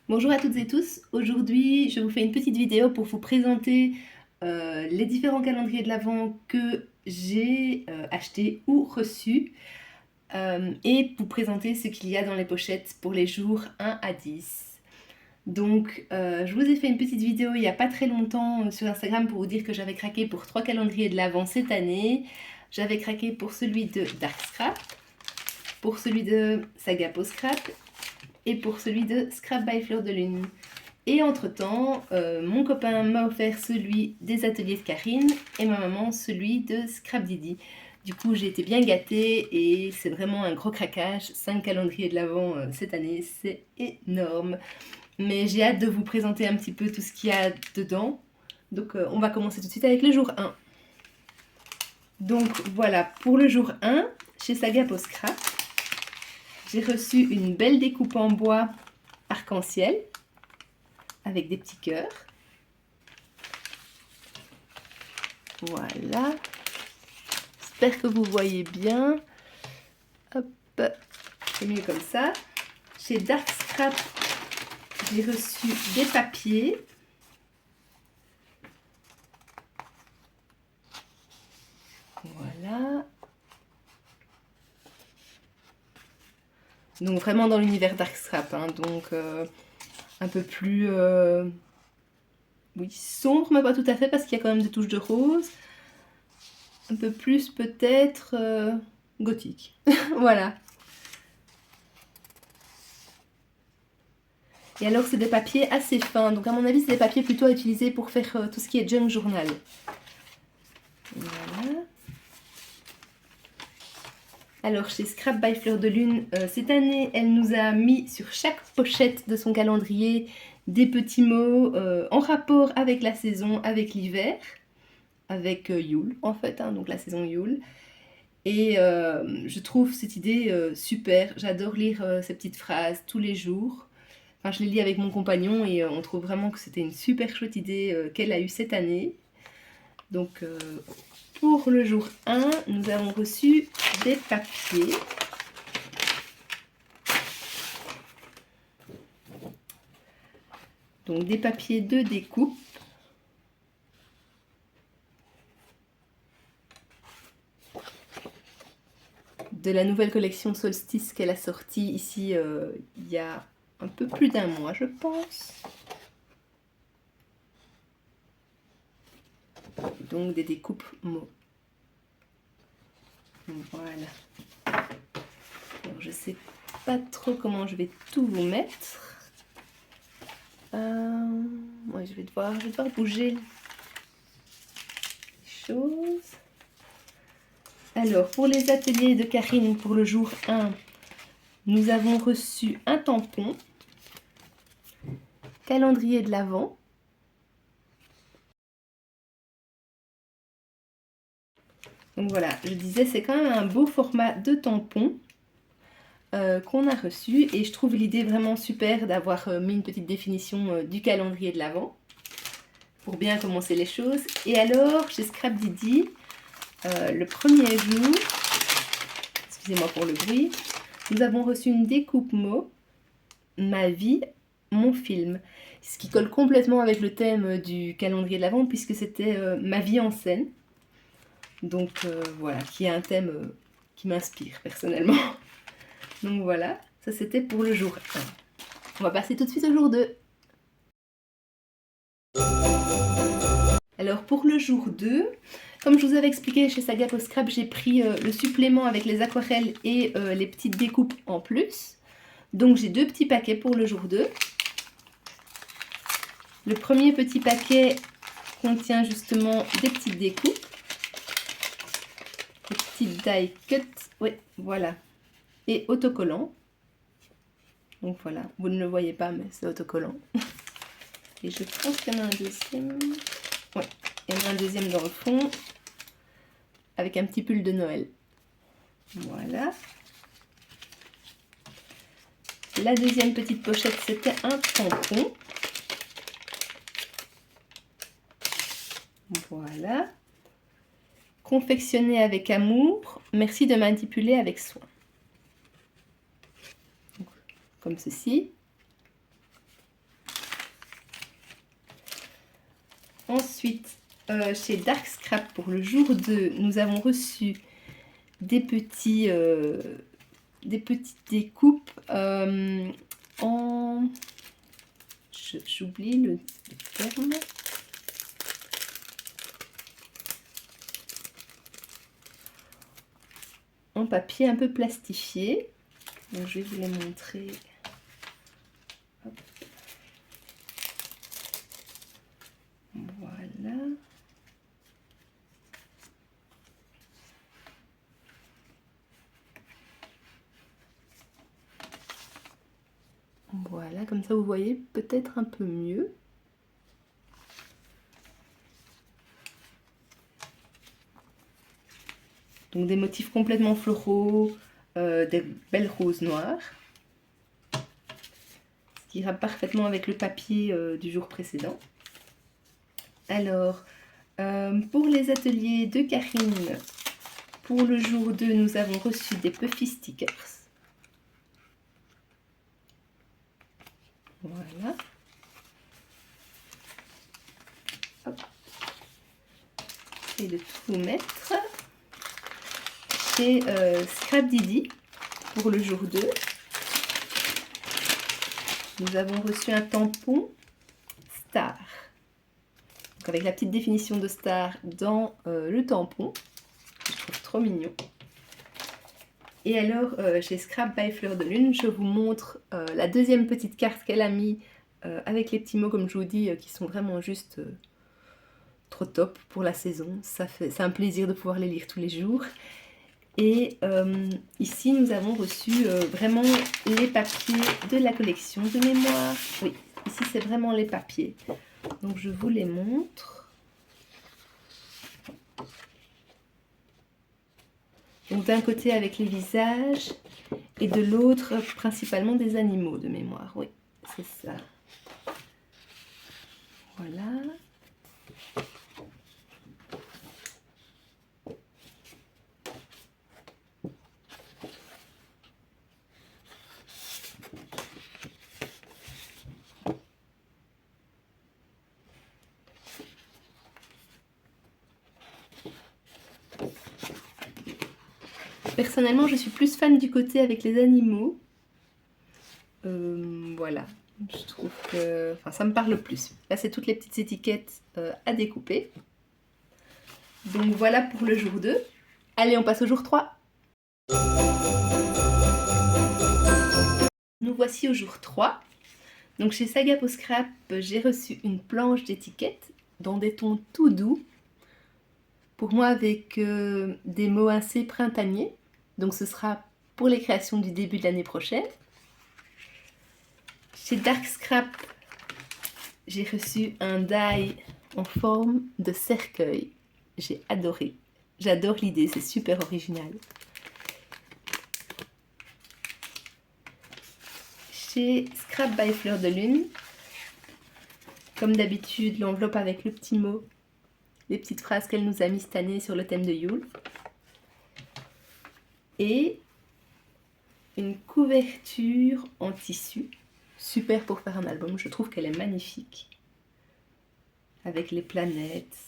Bonjour à toutes et tous, aujourd'hui je vous fais une petite vidéo pour vous présenter les différents calendriers de l'Avent que j'ai achetés ou reçus et vous présenter ce qu'il y a dans les pochettes pour les jours 1 à 10. Donc je vous ai fait une petite vidéo il n'y a pas très longtemps sur Instagram pour vous dire que j'avais craqué pour 3 calendriers de l'Avent cette année. J'avais craqué pour celui de Dark Scrap, pour celui de Saga Post Scrap et pour celui de Scrap by Fleur de Lune. Et entre-temps, mon copain m'a offert celui des ateliers de Karine et ma maman celui de Scrap Didi. Du coup, j'ai été bien gâtée et c'est vraiment un gros craquage. 5 calendriers de l'Avent cette année, c'est énorme. Mais j'ai hâte de vous présenter un petit peu tout ce qu'il y a dedans. Donc on va commencer tout de suite avec le jour 1. Donc voilà, pour le jour 1, chez Saga Post Scrap, j'ai reçu une belle découpe en bois arc-en-ciel avec des petits cœurs. Voilà. J'espère que vous voyez bien. Hop, c'est mieux comme ça. Chez Dark Scrap, j'ai reçu des papiers. Voilà. Donc vraiment dans l'univers Dark Scrap, hein, donc un peu plus oui, sombre, mais pas tout à fait parce qu'il y a quand même des touches de rose. Un peu plus peut-être gothique. Voilà. Et alors c'est des papiers assez fins, donc à mon avis c'est des papiers plutôt à utiliser pour faire tout ce qui est junk journal. Voilà. Alors chez Scrap by Fleur de Lune, cette année elle nous a mis sur chaque pochette de son calendrier des petits mots en rapport avec la saison, avec l'hiver, avec Yule en fait, hein, donc la saison Yule. Et je trouve cette idée super, j'adore lire ces petites phrases tous les jours. Enfin, je les lis avec mon compagnon et on trouve vraiment que c'était une super chouette idée qu'elle a eue cette année. Donc pour le jour 1, nous avons reçu des papiers. Donc des papiers de découpe. De la nouvelle collection Solstice qu'elle a sortie ici il y a un peu plus d'un mois, je pense. Donc des découpes mots. Voilà. Alors, je sais pas trop comment je vais tout vous mettre. Ouais, je vais devoir bouger les choses. Alors, pour les ateliers de Karine, pour le jour 1, nous avons reçu un tampon, calendrier de l'Avent, donc voilà, je disais, c'est quand même un beau format de tampon qu'on a reçu et je trouve l'idée vraiment super d'avoir mis une petite définition du calendrier de l'Avent pour bien commencer les choses. Et alors, chez Scrap Didi, le premier jour, excusez-moi pour le bruit, nous avons reçu une découpe mot, ma vie, mon film, ce qui colle complètement avec le thème du calendrier de l'Avent puisque c'était ma vie en scène. Donc voilà, qui est un thème qui m'inspire personnellement. Donc voilà, ça c'était pour le jour 1. On va passer tout de suite au jour 2. Alors pour le jour 2, comme je vous avais expliqué chez Saga Post Scrap, j'ai pris le supplément avec les aquarelles et les petites découpes en plus. Donc j'ai 2 petits paquets pour le jour 2. Le premier petit paquet contient justement des petites découpes. Des petites die cut, oui, voilà. Et autocollant. Donc voilà, vous ne le voyez pas, mais c'est autocollant. Et je pense qu'il y en a un deuxième. Oui, il y en a un deuxième dans le fond, avec un petit pull de Noël. Voilà. La deuxième petite pochette, c'était un tampon. Voilà. Confectionné avec amour, merci de manipuler avec soin. Donc, comme ceci. Ensuite, chez Dark Scrap, pour le jour 2, nous avons reçu des petites découpes en... J'oublie le terme. En papier un peu plastifié. Donc, je vais vous les montrer. Hop. Voilà. Voilà, comme ça vous voyez peut-être un peu mieux. Donc des motifs complètement floraux, des belles roses noires. Ce qui ira parfaitement avec le papier du jour précédent. Alors, pour les ateliers de Karine, pour le jour 2, nous avons reçu des puffy stickers. Voilà. Hop. Et de tout mettre. Chez Scrap Didi, pour le jour 2, nous avons reçu un tampon Star. Donc avec la petite définition de Star dans le tampon. Je trouve trop mignon. Et alors, chez Scrap by Fleur de Lune, je vous montre la deuxième petite carte qu'elle a mis avec les petits mots, comme je vous dis, qui sont vraiment juste trop top pour la saison. C'est un plaisir de pouvoir les lire tous les jours. Et ici, nous avons reçu vraiment les papiers de la collection de mémoire. Oui, ici, c'est vraiment les papiers. Donc, je vous les montre. Donc d'un côté avec les visages et de l'autre principalement des animaux de mémoire. Oui, c'est ça. Voilà. Personnellement, je suis plus fan du côté avec les animaux. Voilà, je trouve que ça me parle plus. Là, c'est toutes les petites étiquettes à découper. Donc voilà pour le jour 2. Allez, on passe au jour 3. Nous voici au jour 3. Donc chez Saga Post Scrap, j'ai reçu une planche d'étiquettes dans des tons tout doux. Pour moi, avec des mots assez printaniers. Donc ce sera pour les créations du début de l'année prochaine. Chez Dark Scrap, j'ai reçu un die en forme de cercueil. J'ai adoré. J'adore l'idée, c'est super original. Chez Scrap by Fleur de Lune, comme d'habitude, l'enveloppe avec le petit mot, les petites phrases qu'elle nous a mis cette année sur le thème de Yule. Et une couverture en tissu, super pour faire un album, je trouve qu'elle est magnifique. Avec les planètes,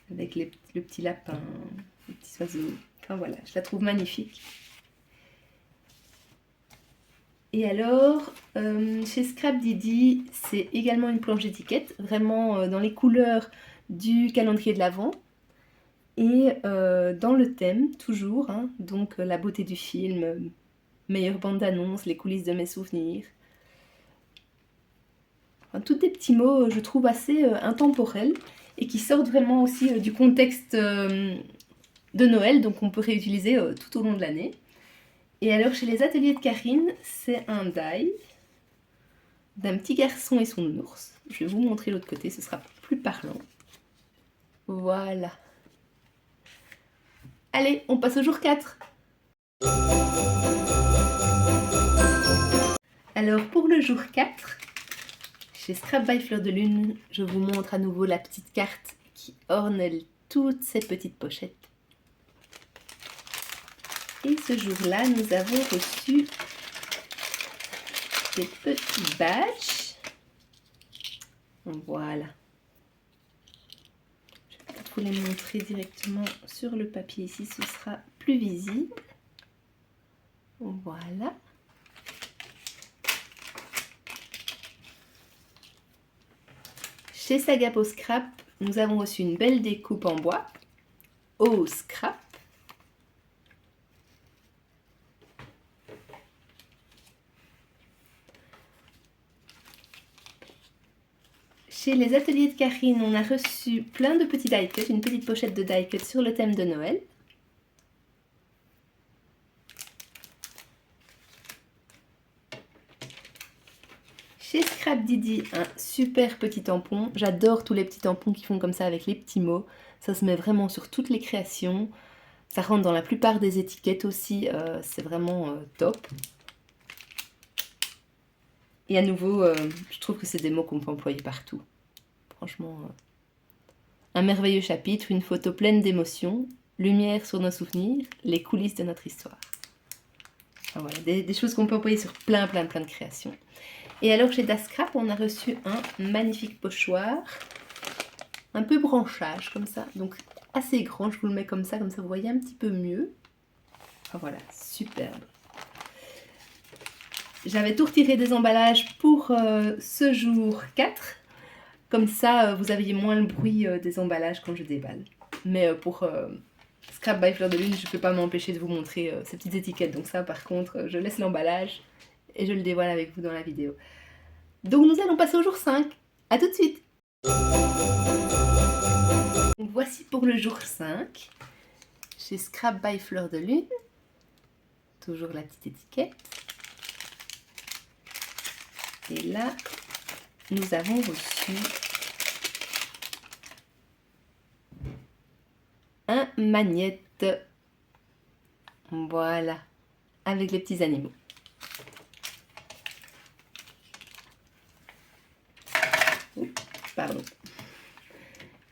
avec le petit lapin, les petits oiseaux, enfin voilà, je la trouve magnifique. Et alors, chez Scrap Didi, c'est également une planche d'étiquette, vraiment dans les couleurs du calendrier de l'Avent. Et dans le thème, toujours, hein, donc la beauté du film, meilleure bande d'annonce, les coulisses de mes souvenirs. Enfin, tous des petits mots, je trouve, assez intemporels et qui sortent vraiment aussi du contexte de Noël, donc on peut réutiliser tout au long de l'année. Et alors, chez les ateliers de Karine, c'est un die d'un petit garçon et son ours. Je vais vous montrer l'autre côté, ce sera plus parlant. Voilà. Allez, on passe au jour 4. Alors, pour le jour 4, chez Scrap by Fleur de Lune, je vous montre à nouveau la petite carte qui orne toutes ces petites pochettes. Et ce jour-là, nous avons reçu des petits badges. Voilà. vous les montrer directement sur le papier ici, ce sera plus visible. Voilà. Chez Sagapo Scrap, nous avons reçu une belle découpe en bois, au scrap. Chez les ateliers de Karine, on a reçu plein de petits die cuts, une petite pochette de die cuts sur le thème de Noël. Chez Scrap Didi, un super petit tampon. J'adore tous les petits tampons qui font comme ça avec les petits mots. Ça se met vraiment sur toutes les créations. Ça rentre dans la plupart des étiquettes aussi. C'est vraiment top. Et à nouveau, je trouve que c'est des mots qu'on peut employer partout. Franchement, un merveilleux chapitre, une photo pleine d'émotions, lumière sur nos souvenirs, les coulisses de notre histoire. Enfin, voilà, des choses qu'on peut employer sur plein de créations. Et alors chez Das Scrap, on a reçu un magnifique pochoir, un peu branchage comme ça, donc assez grand, je vous le mets comme ça vous voyez un petit peu mieux. Enfin voilà, superbe. J'avais tout retiré des emballages pour ce jour 4. Comme ça, vous aviez moins le bruit des emballages quand je déballe. Mais pour Scrap by Fleur de Lune, je ne peux pas m'empêcher de vous montrer ces petites étiquettes. Donc ça, par contre, je laisse l'emballage et je le dévoile avec vous dans la vidéo. Donc nous allons passer au jour 5. A tout de suite. Donc voici pour le jour 5. Chez Scrap by Fleur de Lune. Toujours la petite étiquette. Et là, nous avons reçu un magnète, voilà, avec les petits animaux. Pardon.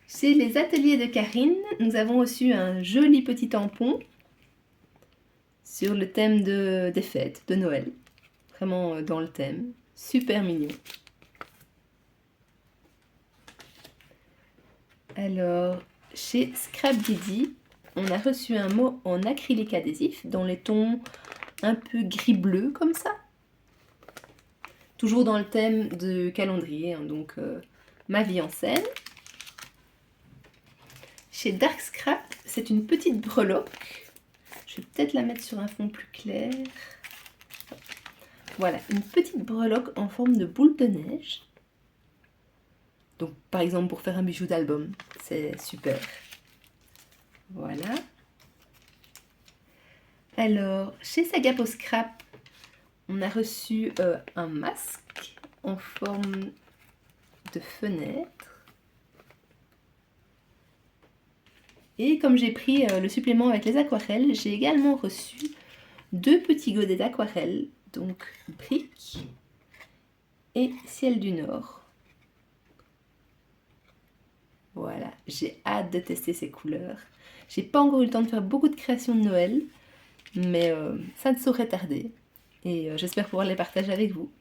Chez les ateliers de Karine, nous avons reçu un joli petit tampon sur le thème des fêtes de Noël. Vraiment dans le thème, super mignon. Alors, chez Scrap Didi, on a reçu un mot en acrylique adhésif dans les tons un peu gris-bleu comme ça. Toujours dans le thème de calendrier, hein, donc ma vie en scène. Chez Dark Scrap, c'est une petite breloque. Je vais peut-être la mettre sur un fond plus clair. Voilà, une petite breloque en forme de boule de neige. Donc, par exemple, pour faire un bijou d'album, c'est super. Voilà. Alors, chez Sagapo Scrap, on a reçu un masque en forme de fenêtre. Et comme j'ai pris le supplément avec les aquarelles, j'ai également reçu 2 petits godets d'aquarelle, donc briques et ciel du Nord. Voilà, j'ai hâte de tester ces couleurs. J'ai pas encore eu le temps de faire beaucoup de créations de Noël, mais ça ne saurait tarder. Et j'espère pouvoir les partager avec vous.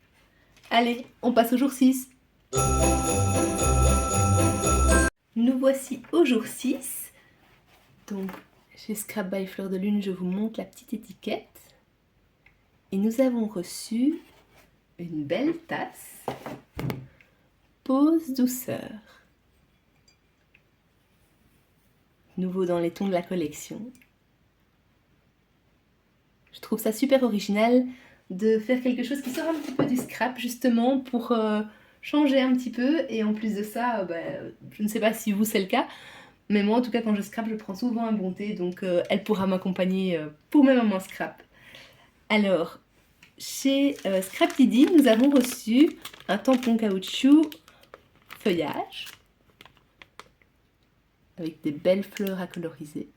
Allez, on passe au jour 6. Nous voici au jour 6. Donc, chez Scrap by Fleur de Lune, je vous montre la petite étiquette. Et nous avons reçu une belle tasse. Pause douceur. Nouveau dans les tons de la collection. Je trouve ça super original de faire quelque chose qui sort un petit peu du scrap, justement, pour changer un petit peu. Et en plus de ça, je ne sais pas si vous c'est le cas, mais moi en tout cas quand je scrap, je prends souvent un bon thé, donc elle pourra m'accompagner pour mes moments scrap. Alors, chez Scrap Didi, nous avons reçu un tampon caoutchouc feuillage avec des belles fleurs à coloriser.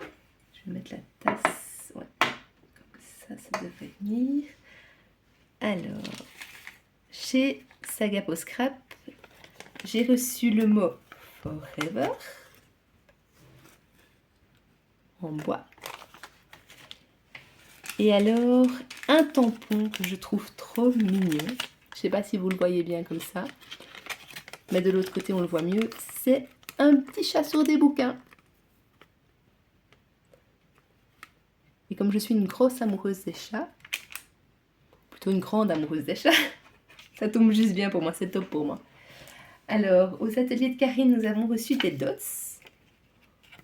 Je vais mettre la tasse, ouais, comme ça devrait venir. Alors, chez Sagapo Scrap, j'ai reçu le mot Forever en bois. Et alors, un tampon que je trouve trop mignon. Je sais pas si vous le voyez bien comme ça. mais de l'autre côté on le voit mieux, c'est un petit chat sur des bouquins. Et comme je suis une grosse amoureuse des chats, plutôt une grande amoureuse des chats, ça tombe juste bien pour moi, c'est top pour moi. Alors, aux ateliers de Karine, nous avons reçu des dots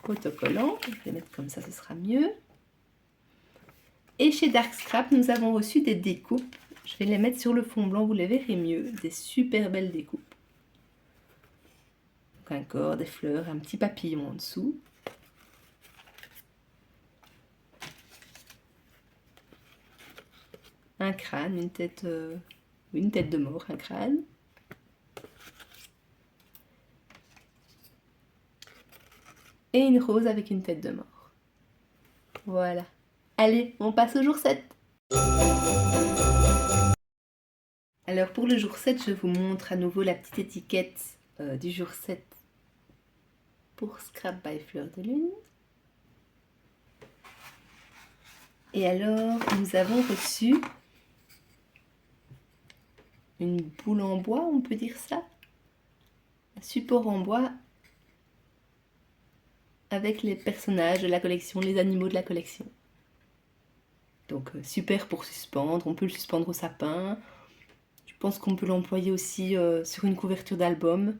autocollants. Je vais les mettre comme ça, ce sera mieux. Et chez Dark Scrap, nous avons reçu des découpes. Je vais les mettre sur le fond blanc, vous les verrez mieux. Des super belles découpes. Donc un corps, des fleurs, un petit papillon en dessous. Un crâne, une tête de mort, un crâne. Et une rose avec une tête de mort. Voilà. Allez, on passe au jour 7. Alors pour le jour 7, je vous montre à nouveau la petite étiquette du jour 7 pour Scrap by Fleur de Lune. Et alors, nous avons reçu une boule en bois, on peut dire ça, un support en bois avec les personnages de la collection, les animaux de la collection. Donc super pour suspendre, on peut le suspendre au sapin. Je pense qu'on peut l'employer aussi sur une couverture d'album.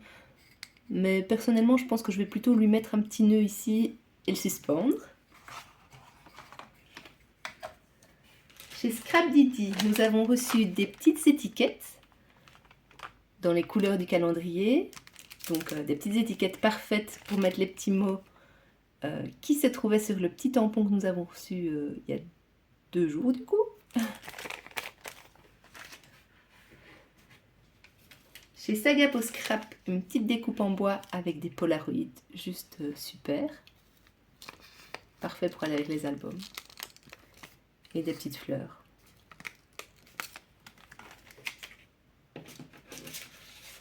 Mais personnellement, je pense que je vais plutôt lui mettre un petit nœud ici et le suspendre. Chez Scrap Didi, nous avons reçu des petites étiquettes dans les couleurs du calendrier. Donc des petites étiquettes parfaites pour mettre les petits mots qui se trouvaient sur le petit tampon que nous avons reçu il y a 2 jours du coup. Chez Sagapo Scrap, une petite découpe en bois avec des polaroïdes, juste super. Parfait pour aller avec les albums. Et des petites fleurs.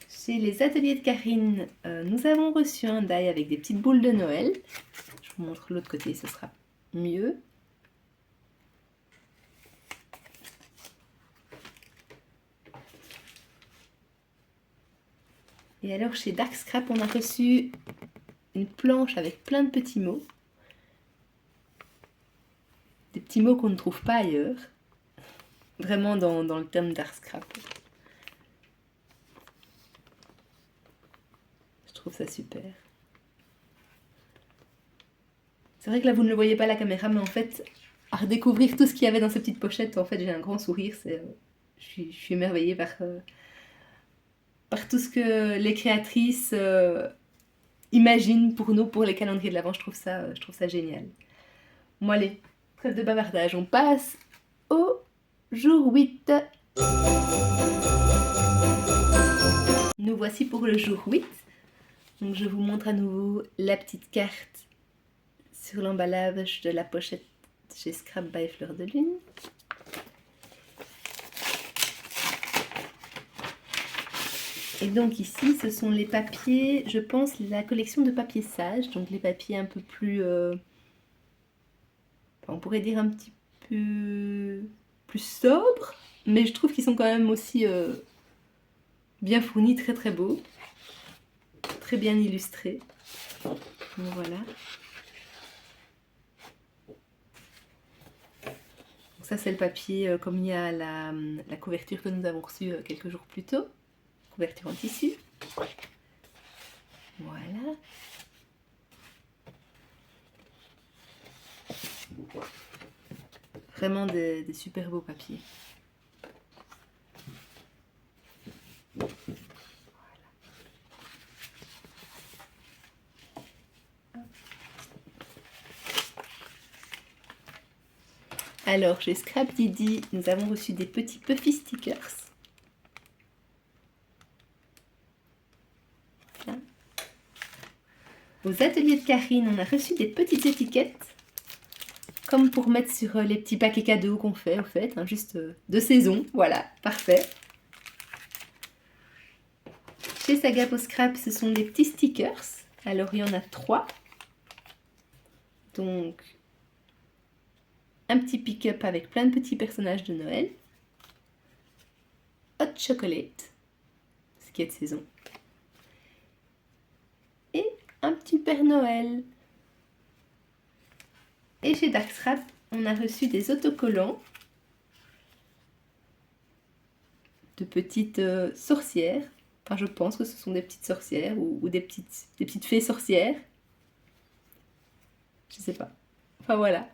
Chez les ateliers de Karine, nous avons reçu un die avec des petites boules de Noël. Je vous montre l'autre côté, ce sera mieux. Et alors chez Dark Scrap, on a reçu une planche avec plein de petits mots. Des petits mots qu'on ne trouve pas ailleurs. Vraiment dans le thème Dark Scrap. Je trouve ça super. C'est vrai que là vous ne le voyez pas à la caméra, mais en fait, à redécouvrir tout ce qu'il y avait dans ces petites pochettes, en fait j'ai un grand sourire. Je suis émerveillée par tout ce que les créatrices imaginent pour nous, pour les calendriers de l'Avent. Je trouve ça génial. Bon allez, trêve de bavardage, on passe au jour 8. Nous voici pour le jour 8. Donc je vous montre à nouveau la petite carte sur l'emballage de la pochette chez Scrap by Fleur de Lune. Et donc ici, ce sont les papiers, je pense, la collection de papiers sages, donc les papiers un peu plus, on pourrait dire un petit peu plus sobres, mais je trouve qu'ils sont quand même aussi bien fournis, très très beaux, très bien illustrés. Donc voilà. Donc ça c'est le papier comme il y a la couverture que nous avons reçue quelques jours plus tôt. Couverture en tissu. Voilà. Vraiment des super beaux papiers. Voilà. Alors, chez Scrap Didi, nous avons reçu des petits Puffy stickers. Voilà. Aux ateliers de Karine, on a reçu des petites étiquettes, comme pour mettre sur les petits paquets cadeaux qu'on fait, en fait, hein, juste de saison. Voilà, parfait. Chez Sagapo Scrap, ce sont des petits stickers. Alors, il y en a 3. Donc, un petit pick-up avec plein de petits personnages de Noël. Hot Chocolate, ce qui est de saison. un petit Père Noël. Et chez Dark Scrap, on a reçu des autocollants de petites sorcières. Enfin, je pense que ce sont des petites sorcières ou des petites fées sorcières. Je sais pas. Enfin voilà.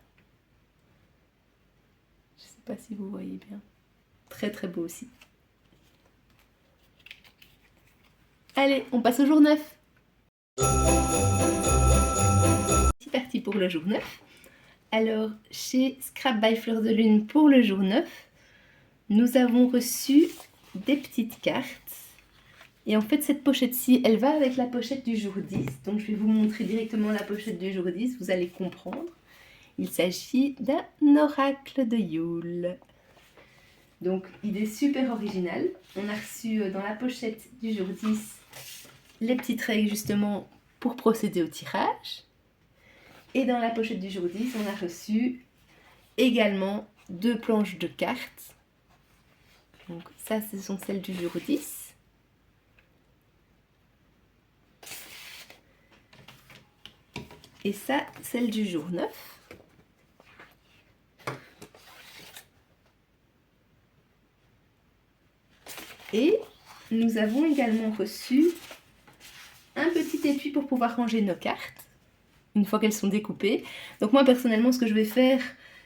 Je sais pas si vous voyez bien. Très très beau aussi. Allez, on passe au jour 9. C'est parti pour le jour 9. Alors, chez Scrap by Fleur de Lune pour le jour 9, nous avons reçu des petites cartes. Et en fait, cette pochette-ci, elle va avec la pochette du jour 10. Donc, je vais vous montrer directement la pochette du jour 10, vous allez comprendre. Il s'agit d'un oracle de Yule. Donc, idée super originale. On a reçu dans la pochette du jour 10 les petites règles justement pour procéder au tirage. Et dans la pochette du jour 10, on a reçu également 2 planches de cartes. Donc ça, ce sont celles du jour 10. Et ça, celle du jour 9. Et nous avons également reçu un petit étui pour pouvoir ranger nos cartes, une fois qu'elles sont découpées. Donc moi, personnellement, ce que je vais faire,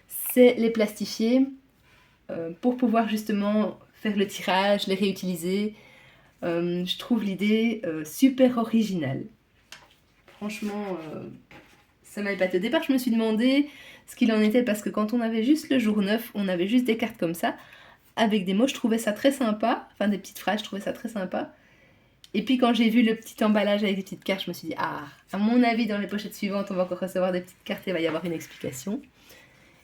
c'est les plastifier pour pouvoir justement faire le tirage, les réutiliser. Je trouve l'idée super originale. Franchement, ça m'a épaté. Au départ, je me suis demandé ce qu'il en était parce que quand on avait juste le jour 9, on avait juste des cartes comme ça, avec des mots, je trouvais ça très sympa. Enfin, des petites phrases, je trouvais ça très sympa. Et puis quand j'ai vu le petit emballage avec des petites cartes, je me suis dit, ah, à mon avis, dans les pochettes suivantes, on va encore recevoir des petites cartes et il va y avoir une explication.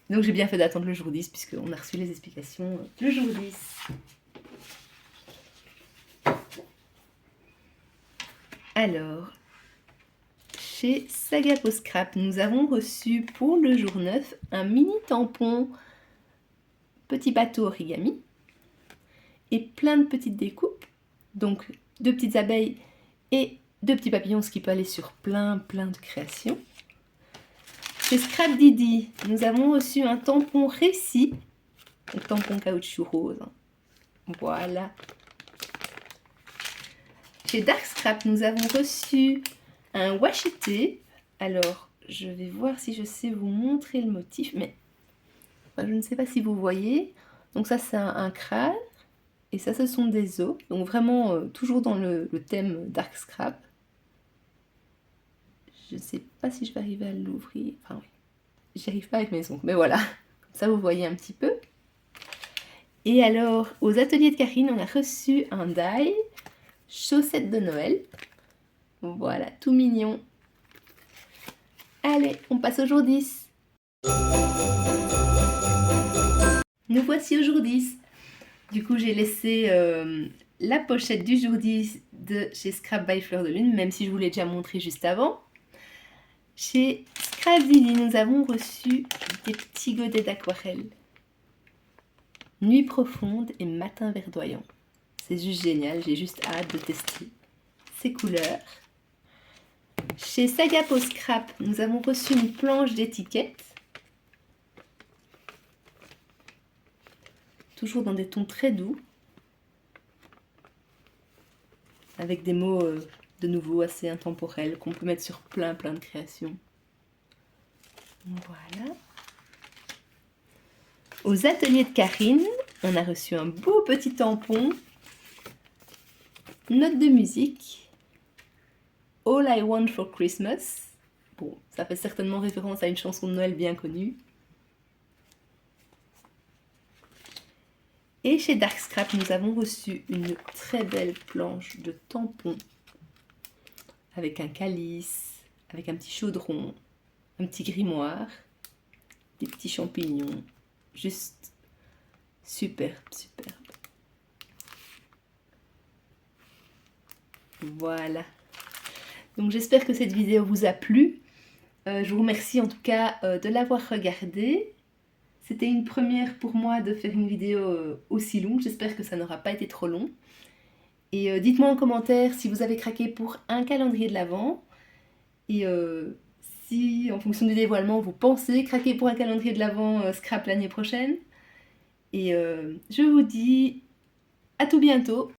Donc j'ai bien fait d'attendre le jour 10, puisqu'on a reçu les explications le jour 10. Alors, chez Sagapo Scrap, nous avons reçu pour le jour 9 un mini tampon petit bateau origami et plein de petites découpes. Donc 2 petites abeilles et 2 petits papillons, ce qui peut aller sur plein de créations. Chez Scrap Didi, nous avons reçu un tampon récit, un tampon caoutchouc rose. Voilà. Chez Dark Scrap, nous avons reçu un washi tape. Alors, je vais voir si je sais vous montrer le motif, mais je ne sais pas si vous voyez. Donc ça, c'est un crâne. Et ça, ce sont des os. Donc vraiment, toujours dans le thème Dark Scrap. Je ne sais pas si je vais arriver à l'ouvrir. Enfin oui, j'y arrive pas avec mes ongles. Mais voilà, comme ça vous voyez un petit peu. Et alors, aux ateliers de Karine, on a reçu un die chaussettes de Noël. Voilà, tout mignon. Allez, on passe au jour 10. Nous voici au jour 10. Du coup, j'ai laissé la pochette du jour 10 de chez Scrap by Fleur de Lune, même si je vous l'ai déjà montré juste avant. Chez Scrap Didi, nous avons reçu des petits godets d'aquarelle. Nuit profonde et matin verdoyant. C'est juste génial, j'ai juste hâte de tester ces couleurs. Chez Sagapo Scrap, nous avons reçu une planche d'étiquette. Toujours dans des tons très doux. Avec des mots de nouveau assez intemporels qu'on peut mettre sur plein de créations. Voilà. Aux ateliers de Karine, on a reçu un beau petit tampon. Note de musique. All I Want for Christmas. Bon, ça fait certainement référence à une chanson de Noël bien connue. Et chez Dark Scrap, nous avons reçu une très belle planche de tampons avec un calice, avec un petit chaudron, un petit grimoire, des petits champignons. Juste superbe. Voilà. Donc j'espère que cette vidéo vous a plu. Je vous remercie en tout cas de l'avoir regardée. C'était une première pour moi de faire une vidéo aussi longue. J'espère que ça n'aura pas été trop long. Et dites-moi en commentaire si vous avez craqué pour un calendrier de l'Avent. Et si, en fonction du dévoilement, vous pensez craquer pour un calendrier de l'Avent scrap l'année prochaine. Et je vous dis à tout bientôt.